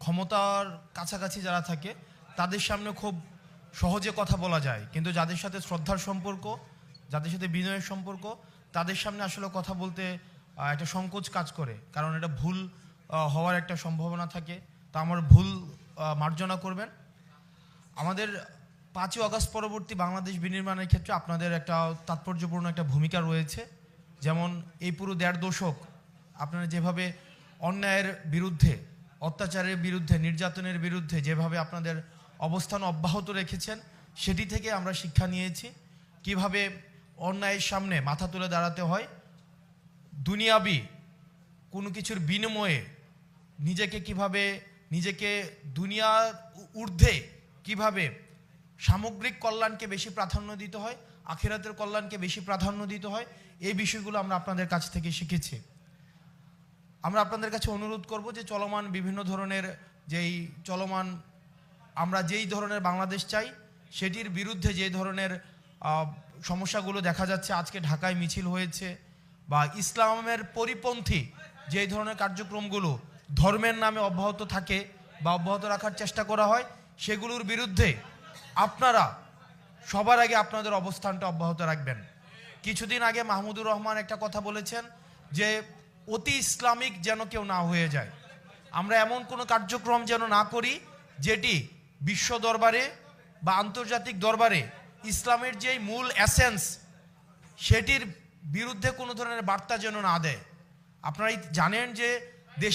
ক্ষমতার কাছাকাছি যারা থাকে তাদের সামনে খুব সহজে কথা বলা যায়, কিন্তু যাদের সাথে শ্রদ্ধার সম্পর্ক, যাদের সাথে বিনয়ের সম্পর্ক, তাদের সামনে আসলে কথা বলতে একটা সংকোচ কাজ করে, কারণ এটা ভুল হওয়ার একটা সম্ভাবনা থাকে। তা আমার ভুল মার্জনা করবেন। আমাদের 5ই আগস্ট পরবর্তী বাংলাদেশ বিনির্মাণের ক্ষেত্রে আপনাদের একটা তাৎপর্যপূর্ণ একটা ভূমিকা রয়েছে। যেমন এই পুরো 1.5 দশক আপনারা যেভাবে অন্যায়ের বিরুদ্ধে, অত্যাচারের বিরুদ্ধে, নির্যাতনের বিরুদ্ধে যেভাবে আপনাদের অবস্থান অব্যাহত রেখেছেন, সেটি থেকে আমরা শিক্ষা নিয়েছি কিভাবে অন্যায়ের সামনে মাথা তুলে দাঁড়াতে হয়, দুনিয়াবি কোনো কিছুর বিনিময়ে নিজেকে দুনিয়ার ঊর্ধ্বে কিভাবে সামগ্রিক কল্যাণকে বেশি প্রাধান্য দিতে হয়, আখিরাতের কল্যাণকে বেশি প্রাধান্য দিতে হয়, এই বিষয়গুলো আমরা আপনাদের কাছ থেকে শিখেছি। আমরা আপনাদের কাছে অনুরোধ করব যে চলমান বিভিন্ন ধরনের আমরা যেই ধরনের বাংলাদেশ চাই সেটির বিরুদ্ধে যে ধরনের সমস্যাগুলো দেখা যাচ্ছে, আজকে ঢাকায় মিছিল হয়েছে, বা ইসলামের পরিপন্থী যে ধরনের কার্যক্রমগুলো ধর্মের নামে অব্যাহত থাকে বা অব্যাহত রাখার চেষ্টা করা হয়, সেগুলোর বিরুদ্ধে আপনারা সবার আগে আপনাদের অবস্থানটা অব্যাহত রাখবেন। কিছুদিন আগে মাহমুদুর রহমান একটা কথা বলেছেন যে অতি ইসলামিক যেন কেউ না হয়ে যায়। আমরা এমন কোনো কার্যক্রম যেন না করি যেটি বিশ্ব দরবারে বা আন্তর্জাতিক দরবারে ইসলামের যেই মূল এসেন্স সেটির বিরুদ্ধে কোনো ধরনের বার্তা যেন না দেয়। আপনারা জানেন যে